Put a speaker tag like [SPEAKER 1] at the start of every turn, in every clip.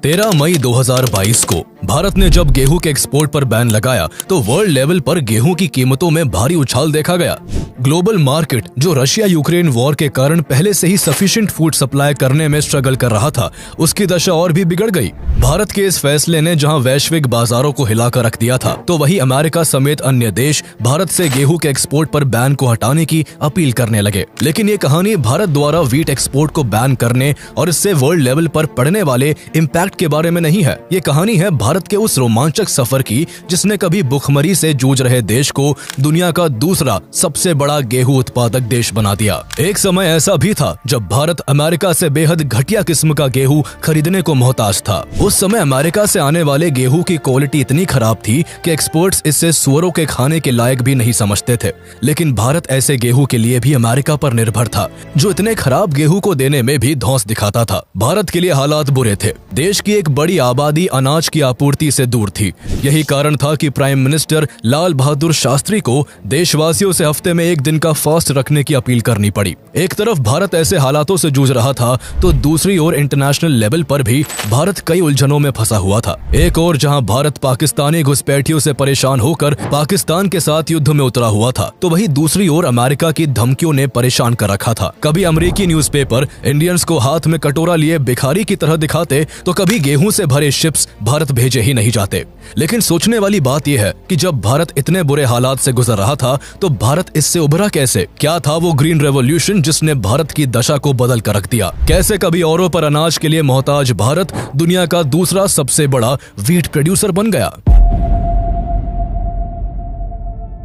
[SPEAKER 1] 13 मई 2022 को भारत ने जब गेहूं के एक्सपोर्ट पर बैन लगाया तो वर्ल्ड लेवल पर गेहूं की कीमतों में भारी उछाल देखा गया। ग्लोबल मार्केट जो रशिया यूक्रेन वॉर के कारण पहले से ही सफिशिएंट फूड सप्लाई करने में स्ट्रगल कर रहा था, उसकी दशा और भी बिगड़ गई। भारत के इस फैसले ने जहां वैश्विक बाजारों को हिलाकर रख दिया था, तो वहीं अमेरिका समेत अन्य देश भारत से गेहूं के एक्सपोर्ट पर बैन को हटाने की अपील करने लगे। लेकिन ये कहानी भारत द्वारा वीट एक्सपोर्ट को बैन करने और इससे वर्ल्ड लेवल पर पड़ने वाले इम्पैक्ट के बारे में नहीं है। ये कहानी है भारत के उस रोमांचक सफर की जिसने कभी भुखमरी से जूझ रहे देश को दुनिया का दूसरा सबसे बड़ा गेहूं उत्पादक देश बना दिया। एक समय ऐसा भी था जब भारत अमेरिका से बेहद घटिया किस्म का गेहूं खरीदने को मोहताज था। उस समय अमेरिका से आने वाले गेहूं की क्वालिटी इतनी खराब थी कि एक्सपर्ट्स इसे सुअरों के खाने के लायक भी नहीं समझते थे। लेकिन भारत ऐसे गेहूं के लिए भी अमेरिका पर निर्भर था, जो इतने खराब गेहूं को देने में भी धौंस दिखाता था। भारत के लिए हालात बुरे थे। देश की एक बड़ी आबादी अनाज की आपूर्ति से दूर थी। यही कारण था कि प्राइम मिनिस्टर लाल बहादुर शास्त्री को देशवासियों से हफ्ते में एक दिन का फास्ट रखने की अपील करनी पड़ी। एक तरफ भारत ऐसे हालातों से जूझ रहा था, तो दूसरी ओर इंटरनेशनल लेवल पर भी भारत कई उलझनों में फंसा हुआ था। एक और जहां भारत पाकिस्तानी घुसपैठियों से परेशान होकर पाकिस्तान के साथ युद्ध में उतरा हुआ था, तो वहीं दूसरी ओर अमेरिका की धमकियों ने परेशान कर रखा था। कभी अमेरिकी न्यूज़पेपर इंडियंस को हाथ में कटोरा लिए भिखारी की तरह दिखाते, तो कभी गेहूं से भरे शिप्स भारत भेजे ही नहीं जाते। लेकिन सोचने वाली बात यह है कि जब भारत इतने बुरे हालात से गुजर रहा था, तो भारत इससे उभरा कैसे? क्या था वो ग्रीन रेवोल्यूशन जिसने भारत की दशा को बदल कर रख दिया? कैसे कभी औरों पर अनाज के लिए मोहताज भारत दुनिया का दूसरा सबसे बड़ा वीट प्रोड्यूसर बन गया?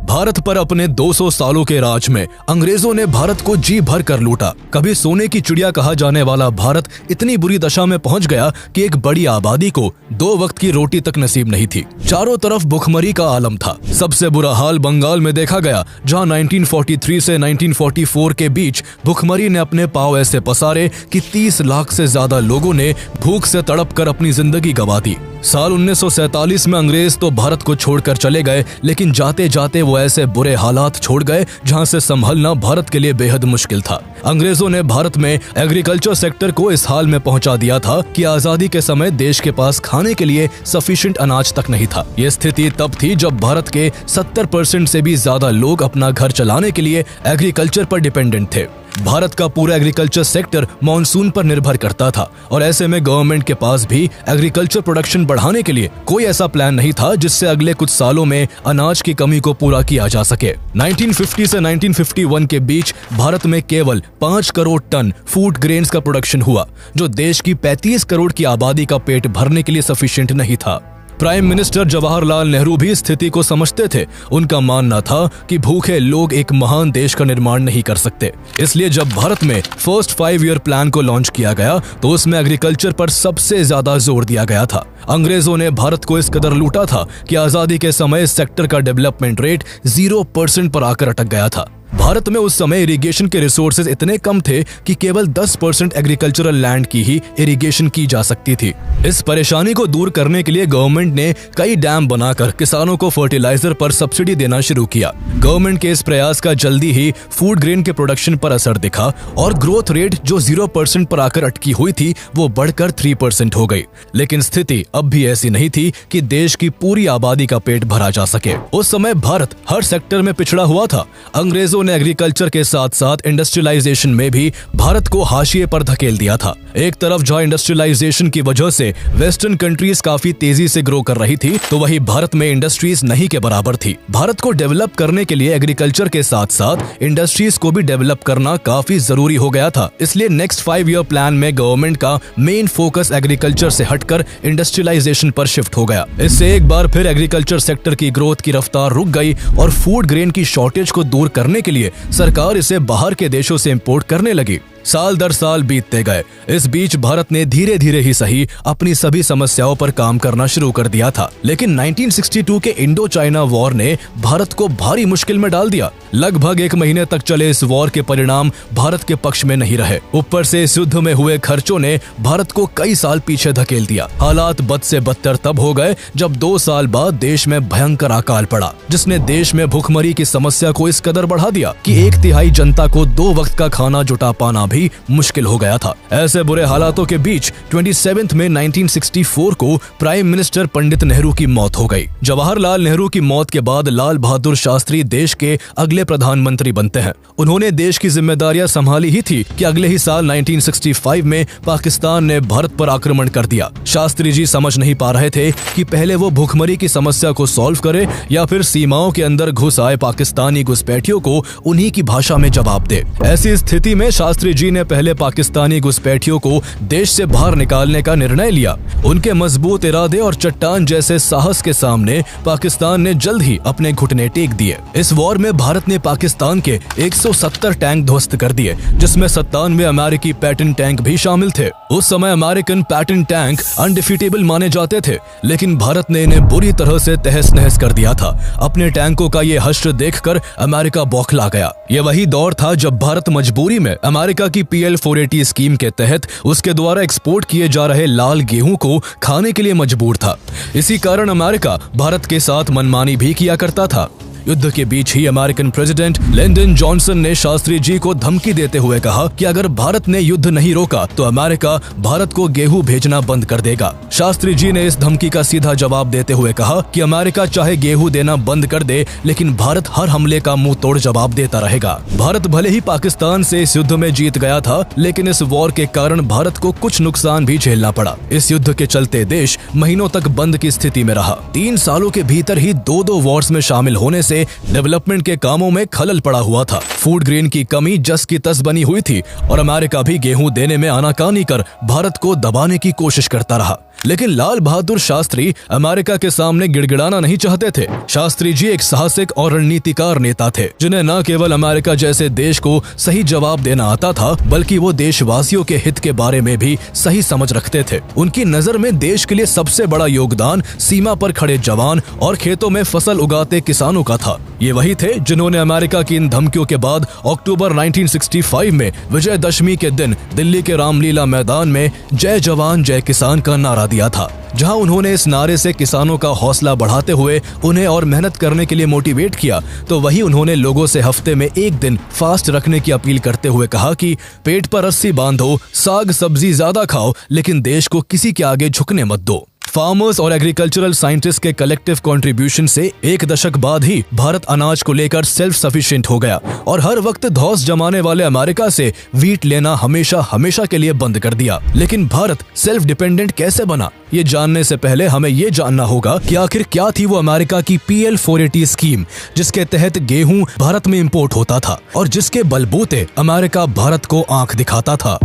[SPEAKER 1] भारत पर अपने 200 सालों के राज में अंग्रेजों ने भारत को जी भर कर लूटा। कभी सोने की चिड़िया कहा जाने वाला भारत इतनी बुरी दशा में पहुंच गया कि एक बड़ी आबादी को 2 वक्त की रोटी तक नसीब नहीं थी। चारों तरफ भुखमरी का आलम था। सबसे बुरा हाल बंगाल में देखा गया, जहां 1943 से 1944 के बीच भुखमरी ने अपने पांव ऐसे पसारे कि 30 लाख से ज्यादा लोगों ने भूख से तड़प कर अपनी जिंदगी गंवा दी। साल 1947 में अंग्रेज तो भारत को छोड़कर चले गए, लेकिन जाते जाते वो ऐसे बुरे हालात छोड़ गए जहां से संभलना भारत के लिए बेहद मुश्किल था। अंग्रेजों ने भारत में एग्रीकल्चर सेक्टर को इस हाल में पहुंचा दिया था कि आजादी के समय देश के पास खाने के लिए सफिशिएंट अनाज तक नहीं था। ये स्थिति तब थी जब भारत के 70% से भी ज्यादा लोग अपना घर चलाने के लिए एग्रीकल्चर पर डिपेंडेंट थे। भारत का पूरा एग्रीकल्चर सेक्टर मॉनसून पर निर्भर करता था, और ऐसे में गवर्नमेंट के पास भी एग्रीकल्चर प्रोडक्शन बढ़ाने के लिए कोई ऐसा प्लान नहीं था जिससे अगले कुछ सालों में अनाज की कमी को पूरा किया जा सके। 1950 से 1951 के बीच भारत में केवल 5 करोड़ टन फूड ग्रेन्स का प्रोडक्शन हुआ, जो देश की 35 करोड़ की आबादी का पेट भरने के लिए सफिशिएंट नहीं था। प्राइम मिनिस्टर जवाहरलाल नेहरू भी स्थिति को समझते थे। उनका मानना था कि भूखे लोग एक महान देश का निर्माण नहीं कर सकते। इसलिए जब भारत में फर्स्ट 5 ईयर प्लान को लॉन्च किया गया, तो उसमें एग्रीकल्चर पर सबसे ज्यादा जोर दिया गया था। अंग्रेजों ने भारत को इस कदर लूटा था कि आजादी के समय इस सेक्टर का डेवलपमेंट रेट 0% पर आकर अटक गया था। भारत में उस समय इरिगेशन के रिसोर्सेज इतने कम थे कि केवल 10% एग्रीकल्चरल लैंड की ही इरिगेशन की जा सकती थी। इस परेशानी को दूर करने के लिए गवर्नमेंट ने कई डैम बनाकर किसानों को फर्टिलाइजर पर सब्सिडी देना शुरू किया। गवर्नमेंट के इस प्रयास का जल्दी ही फूड ग्रेन के प्रोडक्शन पर असर दिखा, और ग्रोथ रेट जो 0% पर आकर अटकी हुई थी, वो बढ़कर 3% हो गई। लेकिन स्थिति अब भी ऐसी नहीं थी कि देश की पूरी आबादी का पेट भरा जा सके। उस समय भारत हर सेक्टर में पिछड़ा हुआ था। अंग्रेजों ने एग्रीकल्चर के साथ साथ इंडस्ट्रियलाइजेशन में भी भारत को हाशिए पर धकेल दिया था। एक तरफ जहां इंडस्ट्रियलाइजेशन की वजह से वेस्टर्न कंट्रीज काफी तेजी से ग्रो कर रही थी, तो वहीं भारत में इंडस्ट्रीज नहीं के बराबर थी। भारत को डेवलप करने के लिए एग्रीकल्चर के साथ साथ इंडस्ट्रीज को भी डेवलप करना काफी जरूरी हो गया था। इसलिए नेक्स्ट 5 ईयर प्लान में गवर्नमेंट का मेन फोकस एग्रीकल्चर से हटकर इंडस्ट्रियलाइजेशन पर शिफ्ट हो गया। इससे एक बार फिर एग्रीकल्चर सेक्टर की ग्रोथ की रफ्तार रुक गई, और फूड ग्रेन की शॉर्टेज को दूर करने के लिए सरकार इसे बाहर के देशों से इंपोर्ट करने लगी। साल दर साल बीतते गए। इस बीच भारत ने धीरे धीरे ही सही अपनी सभी समस्याओं पर काम करना शुरू कर दिया था। लेकिन 1962 के इंडो चाइना वॉर ने भारत को भारी मुश्किल में डाल दिया। लगभग 1 महीने तक चले इस वॉर के परिणाम भारत के पक्ष में नहीं रहे। ऊपर से इस युद्ध में हुए खर्चों ने भारत को कई साल पीछे धकेल दिया। हालात बद से बदतर तब हो गए जब 2 साल बाद देश में भयंकर अकाल पड़ा, जिसने देश में भुखमरी की समस्या को इस कदर बढ़ा दिया कि 1/3 जनता को 2 वक्त का खाना जुटा पाना भी भी मुश्किल हो गया था। ऐसे बुरे हालातों के बीच 27 मई 1964 को प्राइम मिनिस्टर पंडित नेहरू की मौत हो गई। जवाहरलाल नेहरू की मौत के बाद लाल बहादुर शास्त्री देश के अगले प्रधानमंत्री बनते हैं। उन्होंने देश की जिम्मेदारियां संभाली ही थी कि अगले ही साल 1965 में पाकिस्तान ने भारत पर आक्रमण कर दिया। शास्त्री जी समझ नहीं पा रहे थे कि पहले वो भूखमरी की समस्या को सॉल्व करे या फिर सीमाओं के अंदर घुस आए पाकिस्तानी घुसपैठियों को उन्हीं की भाषा में जवाब दे। ऐसी स्थिति में शास्त्री जी ने पहले पाकिस्तानी घुसपैठियों को देश से बाहर निकालने का निर्णय लिया। उनके मजबूत इरादे और चट्टान जैसे साहस के सामने पाकिस्तान ने जल्द ही अपने घुटने टेक दिए। इस वॉर में भारत ने पाकिस्तान के 170 टैंक ध्वस्त कर दिए, जिसमें 97 अमेरिकी पैटर्न टैंक भी शामिल थे। उस समय अमेरिकन पैटर्न टैंक अनडिफीटेबल माने जाते थे, लेकिन भारत ने इन्हें बुरी तरह से तहस नहस कर दिया था। अपने टैंकों का ये हश्र देखकर अमेरिका बौखला गया। ये वही दौर था जब भारत मजबूरी में अमेरिका की PL-480 स्कीम के तहत उसके द्वारा एक्सपोर्ट किए जा रहे लाल गेहूं को खाने के लिए मजबूर था। इसी कारण अमेरिका भारत के साथ मनमानी भी किया करता था। युद्ध के बीच ही अमेरिकन प्रेसिडेंट लिंडन जॉनसन ने शास्त्री जी को धमकी देते हुए कहा कि अगर भारत ने युद्ध नहीं रोका तो अमेरिका भारत को गेहूं भेजना बंद कर देगा। शास्त्री जी ने इस धमकी का सीधा जवाब देते हुए कहा कि अमेरिका चाहे गेहूं देना बंद कर दे, लेकिन भारत हर हमले का मुंह तोड़ जवाब देता रहेगा। भारत भले ही पाकिस्तान से इस युद्ध में जीत गया था, लेकिन इस वॉर के कारण भारत को कुछ नुकसान भी झेलना पड़ा। इस युद्ध के चलते देश महीनों तक बंद की स्थिति में रहा। 3 सालों के भीतर ही 2 वॉर्स में शामिल होने से डेवलपमेंट के कामों में खलल पड़ा हुआ था। फूड ग्रेन की कमी जस की तस बनी हुई थी और अमेरिका भी गेहूं देने में आनाकानी कर भारत को दबाने की कोशिश करता रहा। लेकिन लाल बहादुर शास्त्री अमेरिका के सामने गिड़गिड़ाना नहीं चाहते थे। शास्त्री जी एक साहसिक और रणनीतिकार नेता थे, जिन्हें न केवल अमेरिका जैसे देश को सही जवाब देना आता था, बल्कि वो देशवासियों के हित के बारे में भी सही समझ रखते थे। उनकी नजर में देश के लिए सबसे बड़ा योगदान सीमा पर खड़े जवान और खेतों में फसल उगाते किसानों का था। ये वही थे जिन्होंने अमेरिका की इन धमकियों के बाद अक्टूबर 1965 में विजयदशमी के दिन दिल्ली के रामलीला मैदान में जय जवान जय किसान का नारा दिया था, जहां उन्होंने इस नारे से किसानों का हौसला बढ़ाते हुए उन्हें और मेहनत करने के लिए मोटिवेट किया। तो वही उन्होंने लोगों से हफ्ते में 1 दिन फास्ट रखने की अपील करते हुए कहा कि पेट पर रस्सी बांधो, साग सब्जी ज्यादा खाओ, लेकिन देश को किसी के आगे झुकने मत दो। फार्मर्स और एग्रीकल्चरल साइंटिस्ट के कलेक्टिव कंट्रीब्यूशन से 1 दशक बाद ही भारत अनाज को लेकर सेल्फ सफिशिएंट हो गया और हर वक्त धौंस जमाने वाले अमेरिका से वीट लेना हमेशा के लिए बंद कर दिया। लेकिन भारत सेल्फ डिपेंडेंट कैसे बना? ये जानने से पहले हमें ये जानना होगा कि आखिर क्या थी वो अमेरिका की PL-480 स्कीम, जिसके तहत गेहूं भारत में इंपोर्ट होता था और जिसके बलबूते अमेरिका भारत को आंख दिखाता था।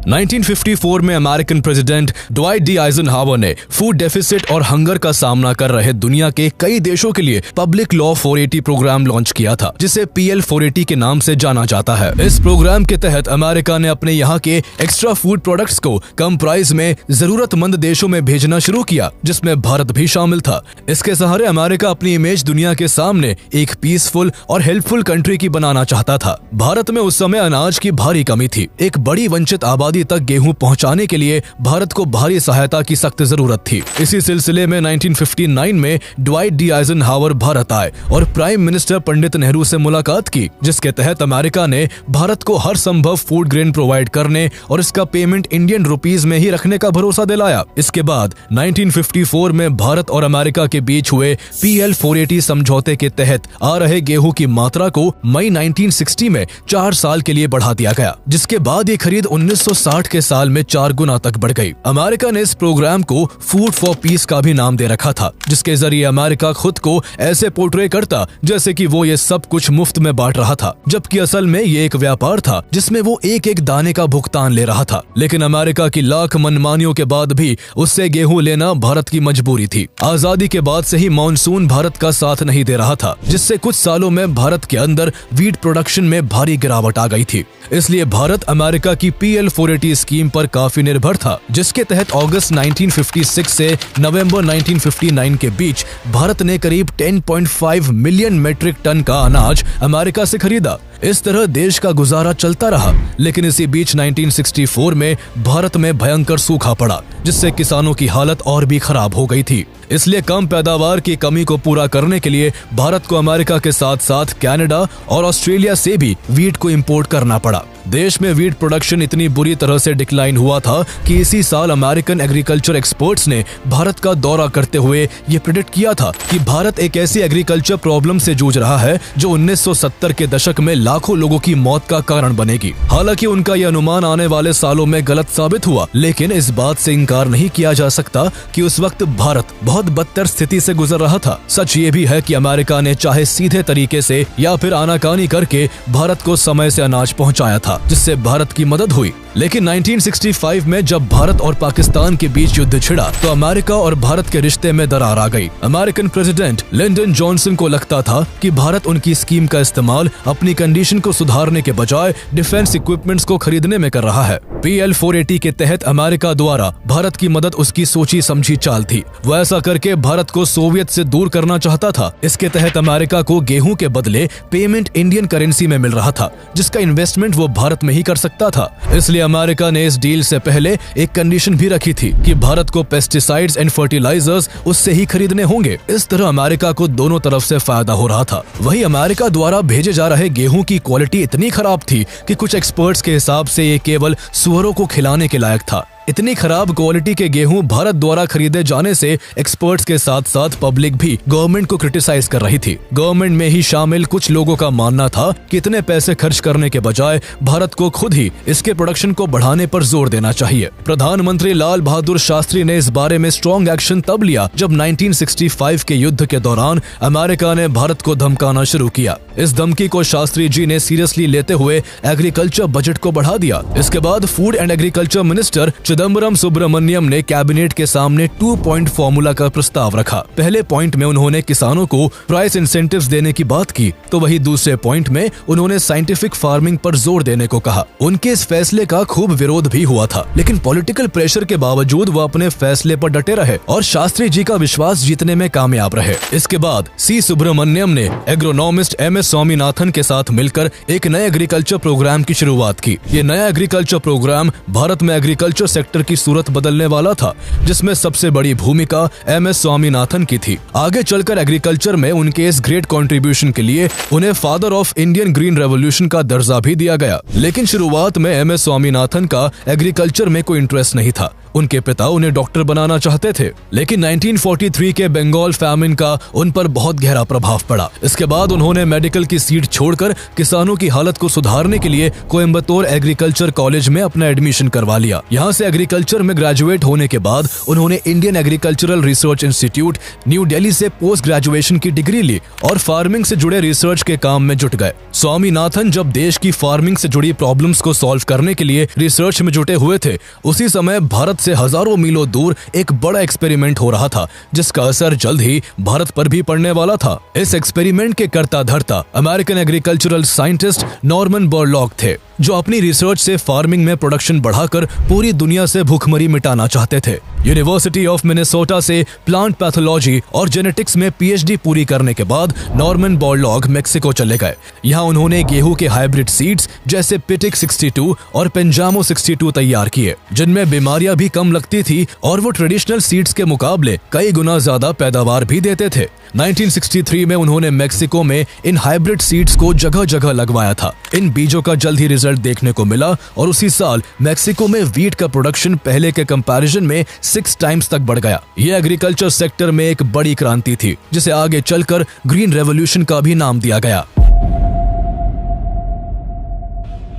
[SPEAKER 1] 1954 में American president Dwight D Eisenhower ने फूड डेफिसिट और हंगर का सामना कर रहे दुनिया के कई देशों के लिए पब्लिक लॉ 480 प्रोग्राम लॉन्च किया था, जिसे PL-480 के नाम से जाना जाता है। इस प्रोग्राम के तहत अमेरिका ने अपने यहाँ के एक्स्ट्रा फूड प्रोडक्ट्स को कम प्राइस में जरूरतमंद देशों में भेजना शुरू किया, जिसमें भारत भी शामिल था। इसके सहारे अमेरिका अपनी इमेज दुनिया के सामने एक पीसफुल और हेल्पफुल कंट्री की बनाना चाहता था। भारत में उस समय अनाज की भारी कमी थी। एक बड़ी वंचित आबादी तक गेहूं पहुंचाने के लिए भारत को भारी सहायता की सख्त जरूरत थी। इसी सिलसिले में 1959 में ड्वाइट डी आइजनहावर भारत आए और प्राइम मिनिस्टर पंडित नेहरू से मुलाकात की, जिसके तहत अमेरिका ने भारत को हर संभव फूड ग्रेन प्रोवाइड करने और इसका पेमेंट इंडियन रुपीस में ही रखने का भरोसा दिलाया। इसके बाद 1954 में भारत और अमेरिका के बीच हुए PL-480 समझौते के तहत आ रहे गेहूं की मात्रा को मई 1960 में 4 साल के लिए बढ़ा दिया गया, जिसके बाद ये खरीद 1960 के साल में 4 गुना तक बढ़ गई। अमेरिका ने इस प्रोग्राम को फूड फॉर पीस का भी नाम दे रखा था, जिसके जरिए अमेरिका खुद को ऐसे पोर्ट्रे करता जैसे कि वो ये सब कुछ मुफ्त में बांट रहा था, जबकि असल में ये एक व्यापार था जिसमें वो एक एक दाने का भुगतान ले रहा था। लेकिन अमेरिका की लाख मनमानियों के बाद भी उससे गेहूं लेना भारत की मजबूरी थी। आजादी के बाद से ही मॉनसून भारत का साथ नहीं दे रहा था, जिससे कुछ सालों में भारत के अंदर वीट प्रोडक्शन में भारी गिरावट आ गई थी। इसलिए भारत अमेरिका की PL-480 स्कीम पर काफी निर्भर था, जिसके तहत अगस्त 1956 से नवंबर 1959 के बीच भारत ने करीब 10.5 मिलियन मेट्रिक टन का अनाज अमेरिका से खरीदा। इस तरह देश का गुजारा चलता रहा। लेकिन इसी बीच 1964 में भारत में भयंकर सूखा पड़ा, जिससे किसानों की हालत और भी खराब हो गई थी। इसलिए कम पैदावार की कमी को पूरा करने के लिए भारत को अमेरिका के साथ साथ कनाडा और ऑस्ट्रेलिया से भी वीट को इंपोर्ट करना पड़ा। देश में वीट प्रोडक्शन इतनी बुरी तरह से डिक्लाइन हुआ था कि इसी साल अमेरिकन एग्रीकल्चर एक्सपर्ट्स ने भारत का दौरा करते हुए ये प्रेडिक्ट किया था कि भारत एक ऐसी एग्रीकल्चर प्रॉब्लम से जूझ रहा है जो 1970 के दशक में लाखों लोगों की मौत का कारण बनेगी। हालांकि उनका यह अनुमान आने वाले सालों में गलत साबित हुआ, लेकिन इस बात से इनकार नहीं किया जा सकता कि उस वक्त भारत बहुत बदतर स्थिति से गुजर रहा था। सच ये भी है कि अमेरिका ने चाहे सीधे तरीके से या फिर आनाकानी करके भारत को समय से अनाज पहुंचाया था, जिससे भारत की मदद हुई। लेकिन 1965 में जब भारत और पाकिस्तान के बीच युद्ध छिड़ा तो अमेरिका और भारत के रिश्ते में दरार आ गई। अमेरिकन प्रेसिडेंट लिंडन जॉनसन को लगता था कि भारत उनकी स्कीम का इस्तेमाल अपनी कंडीशन को सुधारने के बजाय डिफेंस इक्विपमेंट्स को खरीदने में कर रहा है। PL 480 के तहत अमेरिका द्वारा भारत की मदद उसकी सोची समझी चाल थी। वो ऐसा करके भारत को सोवियत से दूर करना चाहता था। इसके तहत अमेरिका को गेहूं के बदले पेमेंट इंडियन करेंसी में मिल रहा था, जिसका इन्वेस्टमेंट वो भारत में ही कर सकता था। इसलिए अमेरिका ने इस डील से पहले एक कंडीशन भी रखी थी कि भारत को पेस्टिसाइड्स एंड फर्टिलाइजर्स उससे ही खरीदने होंगे। इस तरह अमेरिका को दोनों तरफ से फायदा हो रहा था। वहीं अमेरिका द्वारा भेजे जा रहे गेहूं की क्वालिटी इतनी खराब थी कि कुछ एक्सपर्ट्स के हिसाब से ये केवल सुअरों को खिलाने के लायक था। इतनी खराब क्वालिटी के गेहूं भारत द्वारा खरीदे जाने से एक्सपर्ट्स के साथ साथ पब्लिक भी गवर्नमेंट को क्रिटिसाइज कर रही थी। गवर्नमेंट में ही शामिल कुछ लोगों का मानना था कि इतने पैसे खर्च करने के बजाय भारत को खुद ही इसके प्रोडक्शन को बढ़ाने पर जोर देना चाहिए। प्रधानमंत्री लाल बहादुर शास्त्री ने इस बारे में स्ट्रॉन्ग एक्शन तब लिया जब 1965 के युद्ध के दौरान अमेरिका ने भारत को धमकाना शुरू किया। इस धमकी को शास्त्री जी ने सीरियसली लेते हुए एग्रीकल्चर बजट को बढ़ा दिया। इसके बाद food and agriculture minister Chidambaram Subramaniam ने कैबिनेट के सामने 2 पॉइंट फॉर्मूला का प्रस्ताव रखा। पहले पॉइंट में उन्होंने किसानों को प्राइस इंसेंटिव्स देने की बात की, तो वही दूसरे पॉइंट में उन्होंने साइंटिफिक फार्मिंग पर जोर देने को कहा। उनके इस फैसले का खूब विरोध भी हुआ था, लेकिन पॉलिटिकल प्रेशर के बावजूद वो अपने फैसले पर डटे रहे और शास्त्री जी का विश्वास जीतने में कामयाब रहे। इसके बाद सी सुब्रमण्यम ने एग्रोनॉमिस्ट MS स्वामीनाथन के साथ मिलकर एक नए एग्रीकल्चर प्रोग्राम की शुरुआत की। ये नया एग्रीकल्चर प्रोग्राम भारत में एग्रीकल्चर सेक्टर की सूरत बदलने वाला था, जिसमें सबसे बड़ी भूमिका MS स्वामीनाथन की थी। आगे चलकर एग्रीकल्चर में उनके इस ग्रेट कंट्रीब्यूशन के लिए उन्हें father of Indian green revolution का दर्जा भी दिया गया। लेकिन शुरुआत में MS स्वामीनाथन का एग्रीकल्चर में कोई इंटरेस्ट नहीं था। उनके पिता उन्हें डॉक्टर बनाना चाहते थे, लेकिन 1943 के बंगाल फैमिन का उन पर बहुत गहरा प्रभाव पड़ा। इसके बाद उन्होंने मेडिकल की सीट छोड़कर किसानों की हालत को सुधारने के लिए कोयम्बतूर एग्रीकल्चर कॉलेज में अपना एडमिशन करवा लिया। यहाँ से एग्रीकल्चर में ग्रेजुएट होने के बाद उन्होंने Indian agricultural research institute new Delhi से पोस्ट ग्रेजुएशन की डिग्री ली और फार्मिंग से जुड़े रिसर्च के काम में जुट गए। स्वामीनाथन जब देश की फार्मिंग से जुड़ी प्रॉब्लम्स को सॉल्व करने के लिए रिसर्च में जुटे हुए थे, उसी समय भारत से हजारों मीलों दूर एक बड़ा एक्सपेरिमेंट हो रहा था, जिसका असर जल्द ही भारत पर भी पड़ने वाला था। इस एक्सपेरिमेंट के कर्ता धर्ता American agricultural scientist Norman Borlaug थे, जो अपनी रिसर्च से फार्मिंग में प्रोडक्शन बढ़ाकर पूरी दुनिया से भूखमरी मिटाना चाहते थे। यूनिवर्सिटी ऑफ मिनेसोटा से प्लांट पैथोलॉजी और जेनेटिक्स में PhD पूरी करने के बाद नॉर्मन बोरलॉग मेक्सिको चले गए। यहाँ उन्होंने गेहूं के हाइब्रिड सीड्स जैसे पिटिक 62 और पेंजामो 62 तैयार किए, जिनमें बीमारियां भी कम लगती थी और वो ट्रेडिशनल सीड्स के मुकाबले कई गुना ज्यादा पैदावार भी देते थे। 1963 में उन्होंने मेक्सिको में इन हाइब्रिड सीड्स को जगह जगह लगवाया था। इन बीजों का जल्द ही रिजल्ट देखने को मिला और उसी साल मेक्सिको में वीट का प्रोडक्शन पहले के कंपैरिजन में 6 टाइम्स तक बढ़ गया। ये एग्रीकल्चर सेक्टर में एक बड़ी क्रांति थी, जिसे आगे चलकर ग्रीन रेवोल्यूशन का भी नाम दिया गया।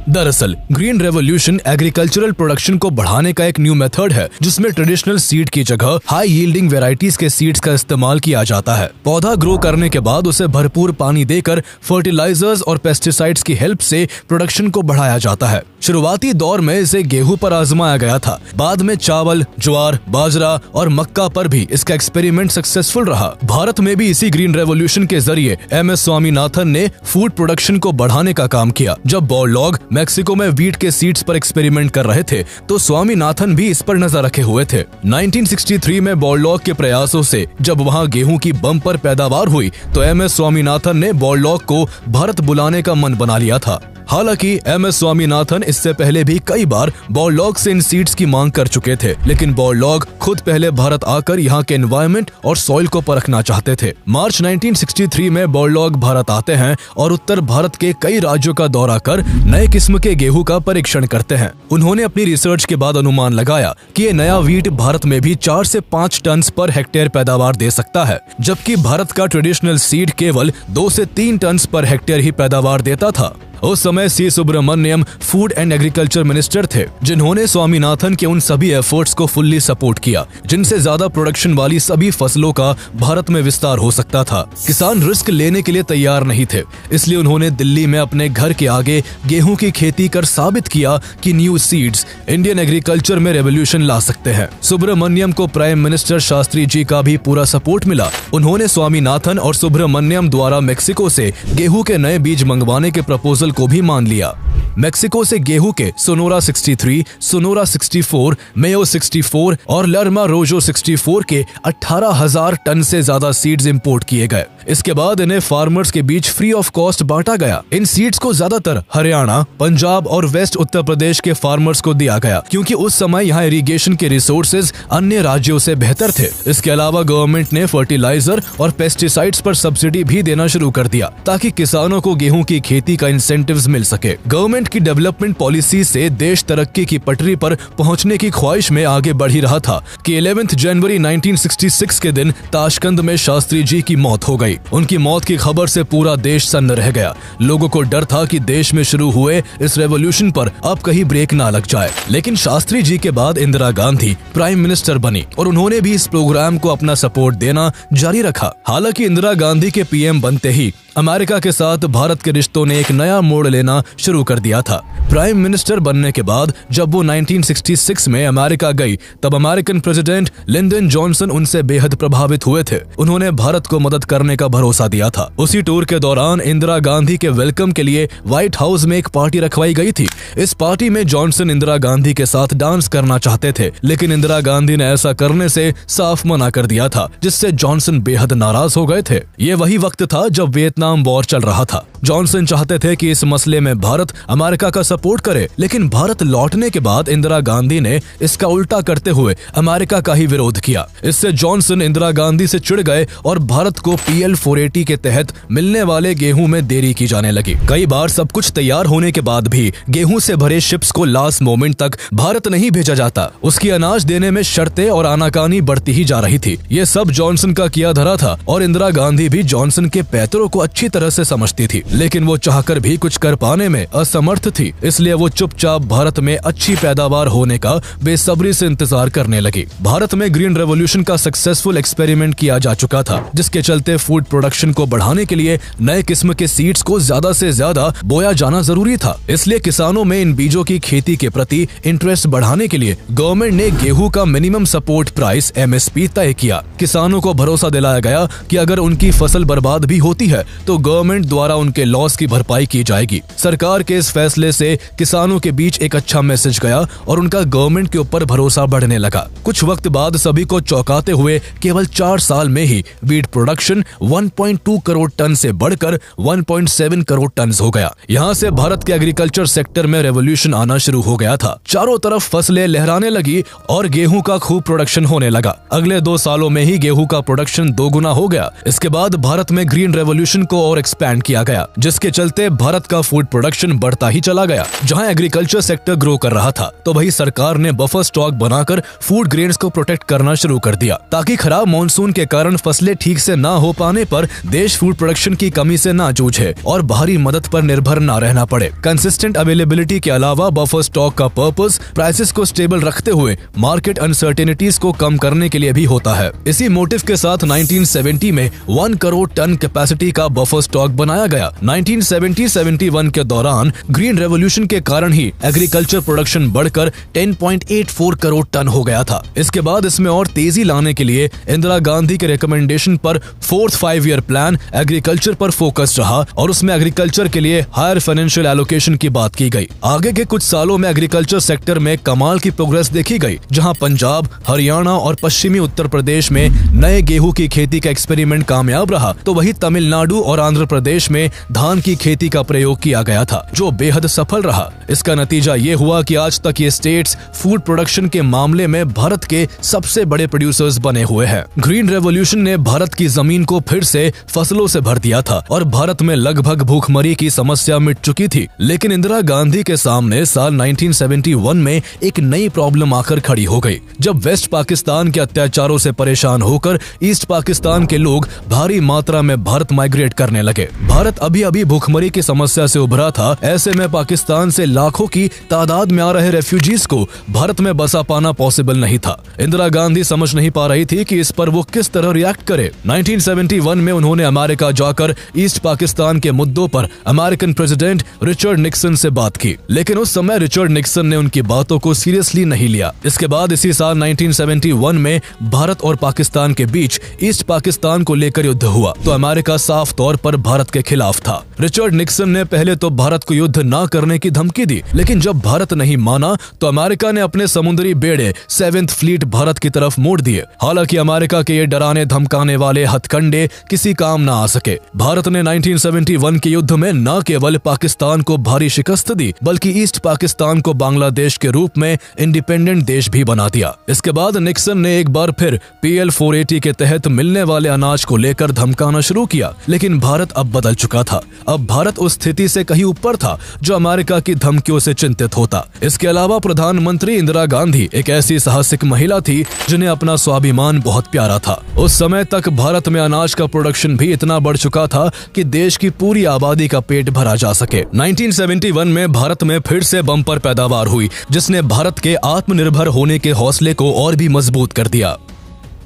[SPEAKER 1] दरअसल ग्रीन रेवोल्यूशन एग्रीकल्चरल प्रोडक्शन को बढ़ाने का एक न्यू मेथड है, जिसमें ट्रेडिशनल सीड की जगह हाई यील्डिंग वेराइटीज के सीड्स का इस्तेमाल किया जाता है। पौधा ग्रो करने के बाद उसे भरपूर पानी देकर फर्टिलाइजर्स और पेस्टिसाइड्स की हेल्प से प्रोडक्शन को बढ़ाया जाता है। शुरुआती दौर में इसे गेहूं पर आजमाया गया था, बाद में चावल, ज्वार, बाजरा और मक्का पर भी इसका एक्सपेरिमेंट सक्सेसफुल रहा। भारत में भी इसी ग्रीन रेवोल्यूशन के जरिए MS स्वामीनाथन ने फूड प्रोडक्शन को बढ़ाने का काम किया। जब बोरलॉग मैक्सिको में वीट के सीड्स पर एक्सपेरिमेंट कर रहे थे तो स्वामीनाथन भी इस पर नजर रखे हुए थे। 1963 में बॉरलॉग के प्रयासों से जब वहां गेहूं की बम्पर पैदावार हुई तो MS स्वामीनाथन ने बॉरलॉग को भारत बुलाने का मन बना लिया था। हालांकि MS स्वामीनाथन इससे पहले भी कई बार बॉरलॉग से इन सीड्स की मांग कर चुके थे, लेकिन बॉरलॉग खुद पहले भारत आकर यहाँ के एनवायरनमेंट और सॉइल को परखना चाहते थे। मार्च 1963 में बॉरलॉग भारत आते हैं और उत्तर भारत के कई राज्यों का दौरा कर नए किस्म के गेहूं का परीक्षण करते हैं। उन्होंने अपनी रिसर्च के बाद अनुमान लगाया कि ये नया वीट भारत में भी 4 से 5 टन पर हेक्टेयर पैदावार दे सकता है, जबकि भारत का ट्रेडिशनल सीड केवल 2 से 3 टन पर हेक्टेयर ही पैदावार देता था। उस समय C. Subramaniam food and agriculture minister थे, जिन्होंने स्वामीनाथन के उन सभी एफर्ट्स को फुल्ली सपोर्ट किया जिनसे ज्यादा प्रोडक्शन वाली सभी फसलों का भारत में विस्तार हो सकता था। किसान रिस्क लेने के लिए तैयार नहीं थे, इसलिए उन्होंने दिल्ली में अपने घर के आगे गेहूं की खेती कर साबित किया कि न्यू सीड्स इंडियन एग्रीकल्चर में रेवोल्यूशन ला सकते हैं। सुब्रमण्यम को प्राइम मिनिस्टर शास्त्री जी का भी पूरा सपोर्ट मिला। उन्होंने स्वामीनाथन और सुब्रमण्यम द्वारा मेक्सिको से गेहूं के नए बीज मंगवाने के प्रपोजल को भी मान लिया। मेक्सिको से गेहूं के सोनोरा 63, सोनोरा 64, मेयो 64 और लर्मा रोजो 64 के 18,000 टन से ज्यादा सीड्स इंपोर्ट किए गए। इसके बाद इन्हें फार्मर्स के बीच फ्री ऑफ कॉस्ट बांटा गया। इन सीड्स को ज्यादातर हरियाणा, पंजाब और वेस्ट उत्तर प्रदेश के फार्मर्स को दिया गया, क्योंकि उस समय यहाँ इरिगेशन के रिसोर्सेज अन्य राज्यों से बेहतर थे। इसके अलावा गवर्नमेंट ने फर्टिलाइजर और पेस्टिसाइड्स पर सब्सिडी भी देना शुरू कर दिया ताकि किसानों को गेहूं की खेती का इंसेंटिव्स मिल सके। गवर्नमेंट की डेवलपमेंट पॉलिसी से देश तरक्की की पटरी पर पहुंचने की ख्वाहिश में आगे बढ़ ही रहा था कि 11 जनवरी 1966 के दिन ताशकंद में शास्त्री जी की मौत हो गई। उनकी मौत की खबर से पूरा देश सन्न रह गया। लोगों को डर था कि देश में शुरू हुए इस रेवोल्यूशन पर अब कहीं ब्रेक ना लग जाए, लेकिन शास्त्री जी के बाद इंदिरा गांधी प्राइम मिनिस्टर बनी और उन्होंने भी इस प्रोग्राम को अपना सपोर्ट देना जारी रखा। हालांकि इंदिरा गांधी के PM बनते ही अमेरिका के साथ भारत के रिश्तों ने एक नया मोड़ लेना शुरू कर दिया था। प्राइम मिनिस्टर बनने के बाद जब वो 1966 में अमेरिका गई तब अमेरिकन प्रेसिडेंट लिंडन जॉनसन उनसे बेहद प्रभावित हुए थे। उन्होंने भारत को मदद करने का भरोसा दिया था। उसी टूर के दौरान इंदिरा गांधी के वेलकम के लिए व्हाइट हाउस में एक पार्टी रखवाई गई थी। इस पार्टी में जॉनसन इंदिरा गांधी के साथ डांस करना चाहते थे, लेकिन इंदिरा गांधी ने ऐसा करने से साफ मना कर दिया था, जिससे जॉनसन बेहद नाराज हो गए थे। ये वही वक्त था जब वियतनाम वॉर चल रहा था। जॉनसन चाहते थे कि इस मसले में भारत अमेरिका का सपोर्ट करे, लेकिन भारत लौटने के बाद इंदिरा गांधी ने इसका उल्टा करते हुए अमेरिका का ही विरोध किया। इससे जॉनसन इंदिरा गांधी से चिढ़ गए और भारत को PL 480 के तहत मिलने वाले गेहूं में देरी की जाने लगी। कई बार सब कुछ तैयार होने के बाद भी गेहूं से भरे शिप्स को लास्ट मोमेंट तक भारत नहीं भेजा जाता। उसकी अनाज देने में शर्तें और आनाकानी बढ़ती ही जा रही थी। ये सब जॉनसन का किया धरा था और इंदिरा गांधी भी जॉनसन के पैतरों को अच्छी तरह से समझती थी, लेकिन वो चाहकर भी कुछ कर पाने में असमर्थ थी। इसलिए वो चुपचाप भारत में अच्छी पैदावार होने का बेसब्री से इंतजार करने लगी। भारत में ग्रीन रेवोल्यूशन का सक्सेसफुल एक्सपेरिमेंट किया जा चुका था, जिसके चलते फूड प्रोडक्शन को बढ़ाने के लिए नए किस्म के सीड्स को ज्यादा से ज्यादा बोया जाना जरूरी था। इसलिए किसानों में इन बीजों की खेती के प्रति इंटरेस्ट बढ़ाने के लिए गवर्नमेंट ने गेहूं का मिनिमम सपोर्ट प्राइस MSP तय किया। किसानों को भरोसा दिलाया गया कि अगर उनकी फसल बर्बाद भी होती है तो गवर्नमेंट द्वारा उनके लॉस की भरपाई की जाएगी। सरकार के इस फैसले से किसानों के बीच एक अच्छा मैसेज गया और उनका गवर्नमेंट के ऊपर भरोसा बढ़ने लगा। कुछ वक्त बाद सभी को चौंकाते हुए केवल 4 साल में ही वीट प्रोडक्शन 1.2 करोड़ टन से बढ़कर 1.7 करोड़ टन हो गया। यहाँ से भारत के एग्रीकल्चर सेक्टर में रेवोल्यूशन आना शुरू हो गया था। चारों तरफ फसलें लहराने लगी और गेहूं का खूब प्रोडक्शन होने लगा। अगले 2 सालों में ही गेहूं का प्रोडक्शन 2 गुना हो गया। इसके बाद भारत में ग्रीन रेवोल्यूशन को और एक्सपैंड किया गया, जिसके चलते भारत का फूड प्रोडक्शन बढ़ता ही चला गया। जहां एग्रीकल्चर सेक्टर ग्रो कर रहा था तो वही सरकार ने बफर स्टॉक बनाकर फूड ग्रेन्स को प्रोटेक्ट करना शुरू कर दिया, ताकि खराब मॉनसून के कारण फसलें ठीक से ना हो पाने पर देश फूड प्रोडक्शन की कमी से ना जूझे और बाहरी मदद पर निर्भर ना रहना पड़े। कंसिस्टेंट अवेलेबिलिटी के अलावा बफर स्टॉक का पर्पस प्राइसेस को स्टेबल रखते हुए मार्केट अनसर्टेनिटीज को कम करने के लिए भी होता है। इसी मोटिव के साथ 1970 में 1 करोड़ टन कैपेसिटी का बफर स्टॉक बनाया गया। 1970-71 के दौरान ग्रीन रेवोल्यूशन के कारण ही एग्रीकल्चर प्रोडक्शन बढ़कर 10.84 करोड़ टन हो गया था। इसके बाद इसमें और तेजी लाने के लिए इंदिरा गांधी के रिकमेंडेशन पर 4th 5 ईयर प्लान एग्रीकल्चर पर फोकस रहा और उसमें एग्रीकल्चर के लिए हायर फाइनेंशियल एलोकेशन की बात की गई। आगे के कुछ सालों में एग्रीकल्चर सेक्टर में कमाल की प्रोग्रेस देखी गई, जहां पंजाब, हरियाणा और पश्चिमी उत्तर प्रदेश में नए गेहूं की खेती का एक्सपेरिमेंट कामयाब रहा, तो वही तमिलनाडु और आंध्र प्रदेश में धान की खेती का प्रयोग किया गया था, जो बेहद सफल रहा। इसका नतीजा ये हुआ कि आज तक ये स्टेट्स फूड प्रोडक्शन के मामले में भारत के सबसे बड़े प्रोड्यूसर्स बने हुए हैं। ग्रीन रेवोल्यूशन ने भारत की जमीन को फिर से फसलों से भर दिया था और भारत में लगभग भूखमरी की समस्या मिट चुकी थी। लेकिन इंदिरा गांधी के सामने साल 1971 में एक नई प्रॉब्लम आकर खड़ी हो गई, जब वेस्ट पाकिस्तान के अत्याचारों से परेशान होकर ईस्ट पाकिस्तान के लोग भारी मात्रा में भारत माइग्रेट करने लगे। भारत अभी अभी भूखमरी की समस्या से उभरा था। ऐसे में पाकिस्तान से लाखों की तादाद में आ रहे रेफ्यूजीज को भारत में बसा पाना पॉसिबल नहीं था। इंदिरा गांधी समझ नहीं पा रही थी कि इस पर वो किस तरह रिएक्ट करे। 1971 में उन्होंने अमेरिका जाकर ईस्ट पाकिस्तान के मुद्दों पर अमेरिकन प्रेसिडेंट रिचर्ड निक्सन से बात की, लेकिन उस समय रिचर्ड निक्सन ने उनकी बातों को सीरियसली नहीं लिया। इसके बाद इसी साल 1971 में भारत और पाकिस्तान के बीच ईस्ट पाकिस्तान को लेकर युद्ध हुआ, तो अमेरिका साफ तौर पर भारत के खिलाफ था। रिचर्ड निक्सन ने पहले तो भारत को युद्ध न करने की धमकी दी, लेकिन जब भारत नहीं माना तो अमेरिका ने अपने समुद्री बेड़े 7th फ्लीट भारत की तरफ मोड़ दिए। हालांकि अमेरिका के ये डराने धमकाने वाले हथकंडे किसी काम न आ सके। भारत ने 1971 के युद्ध में न केवल पाकिस्तान को भारी शिकस्त दी, बल्कि ईस्ट पाकिस्तान को बांग्लादेश के रूप में इंडिपेंडेंट देश भी बना दिया। इसके बाद निक्सन ने एक बार फिर PL 480 के तहत मिलने वाले अनाज को लेकर धमकाना शुरू किया, लेकिन भारत अब बदल चुका था। अब भारत उस स्थिति से कहीं ऊपर था जो अमेरिका की धमकियों से चिंतित होता। इसके अलावा प्रधानमंत्री इंदिरा गांधी एक ऐसी साहसिक महिला थी जिन्हें अपना स्वाभिमान बहुत प्यारा था। उस समय तक भारत में अनाज का प्रोडक्शन भी इतना बढ़ चुका था कि देश की पूरी आबादी का पेट भरा जा सके। 1971 में भारत में फिर से बम्पर पैदावार हुई, जिसने भारत के आत्मनिर्भर होने के हौसले को और भी मजबूत कर दिया।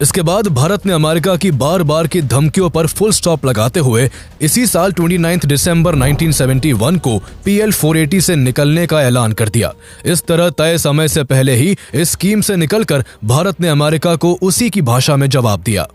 [SPEAKER 1] इसके बाद भारत ने अमेरिका की बार बार की धमकियों पर फुल स्टॉप लगाते हुए इसी साल 29 दिसंबर 1971 को PL 480 से निकलने का ऐलान कर दिया। इस तरह तय समय से पहले ही इस स्कीम से निकलकर भारत ने अमेरिका को उसी की भाषा में जवाब दिया।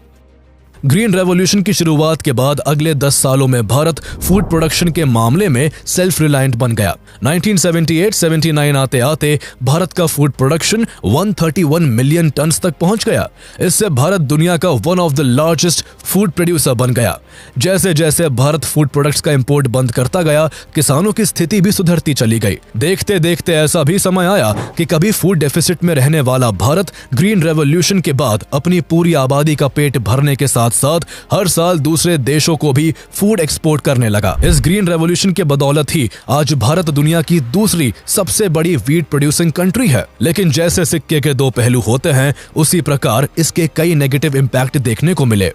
[SPEAKER 1] ग्रीन रेवोल्यूशन की शुरुआत के बाद अगले 10 सालों में भारत फूड प्रोडक्शन के मामले में सेल्फ रिलायंट बन गया। 1978-79 आते आते भारत का फूड प्रोडक्शन 131 मिलियन टन तक पहुंच गया। इससे भारत दुनिया का one of the largest food producer बन गया। जैसे जैसे भारत फूड प्रोडक्ट्स का इंपोर्ट बंद करता गया, किसानों की स्थिति भी सुधरती चली गई। देखते देखते ऐसा भी समय आया कि कभी फूड डेफिसिट में रहने वाला भारत ग्रीन रेवोल्यूशन के बाद अपनी पूरी आबादी का पेट भरने के साथ साथ हर साल दूसरे देशों को भी फूड एक्सपोर्ट करने लगा। इस ग्रीन रेवोल्यूशन के बदौलत ही आज भारत दुनिया की दूसरी सबसे बड़ी व्हीट प्रोड्यूसिंग कंट्री है। लेकिन जैसे सिक्के के दो पहलू होते हैं, उसी प्रकार इसके कई नेगेटिव इम्पैक्ट देखने को मिले।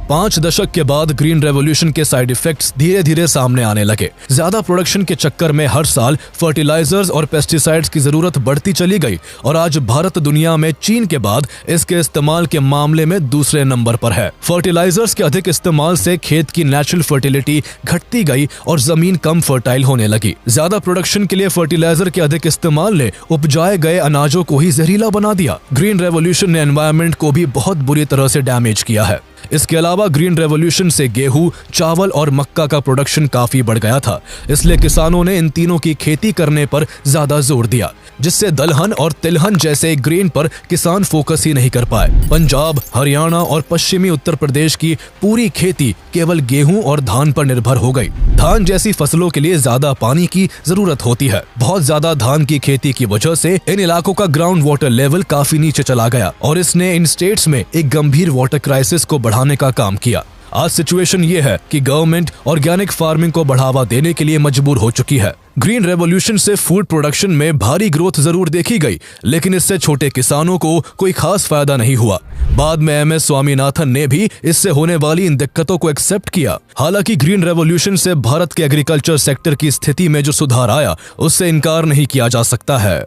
[SPEAKER 1] 5 दशक के बाद ग्रीन रेवोल्यूशन के साइड इफेक्ट्स धीरे धीरे सामने आने लगे। ज्यादा प्रोडक्शन के चक्कर में हर साल फर्टिलाइजर्स और पेस्टिसाइड्स की जरूरत बढ़ती चली गई और आज भारत दुनिया में चीन के बाद इसके इस्तेमाल के मामले में दूसरे नंबर पर है। फर्टिलाइजर्स के अधिक इस्तेमाल से खेत की नेचुरल फर्टिलिटी घटती गई और जमीन कम फर्टाइल होने लगी। ज्यादा प्रोडक्शन के लिए फर्टिलाइजर के अधिक इस्तेमाल ने उपजाए गए अनाजों को ही जहरीला बना दिया। ग्रीन रेवोल्यूशन ने एनवायरनमेंट को भी बहुत बुरी तरह से डैमेज किया है। इसके अलावा ग्रीन रेवोल्यूशन से गेहूं, चावल और मक्का का प्रोडक्शन काफी बढ़ गया था, इसलिए किसानों ने इन तीनों की खेती करने पर ज्यादा जोर दिया, जिससे दलहन और तिलहन जैसे ग्रेन पर किसान फोकस ही नहीं कर पाए। पंजाब, हरियाणा और पश्चिमी उत्तर प्रदेश की पूरी खेती केवल गेहूं और धान पर निर्भर हो गई। धान जैसी फसलों के लिए ज्यादा पानी की जरूरत होती है। बहुत ज्यादा धान की खेती की वजह से इन इलाकों का ग्राउंड वाटर लेवल काफी नीचे चला गया और इसने इन स्टेट्स में एक गंभीर वाटर क्राइसिस को बढ़ाने का काम किया। आज सिचुएशन ये है कि गवर्नमेंट ऑर्गेनिक फार्मिंग को बढ़ावा देने के लिए मजबूर हो चुकी है। ग्रीन रेवोल्यूशन से फूड प्रोडक्शन में भारी ग्रोथ जरूर देखी गई, लेकिन इससे छोटे किसानों को कोई खास फायदा नहीं हुआ। बाद में MS स्वामीनाथन ने भी इससे होने वाली इन दिक्कतों को एक्सेप्ट किया। हालांकि ग्रीन रेवोल्यूशन से भारत के एग्रीकल्चर सेक्टर की स्थिति में जो सुधार आया, उससे इनकार नहीं किया जा सकता है।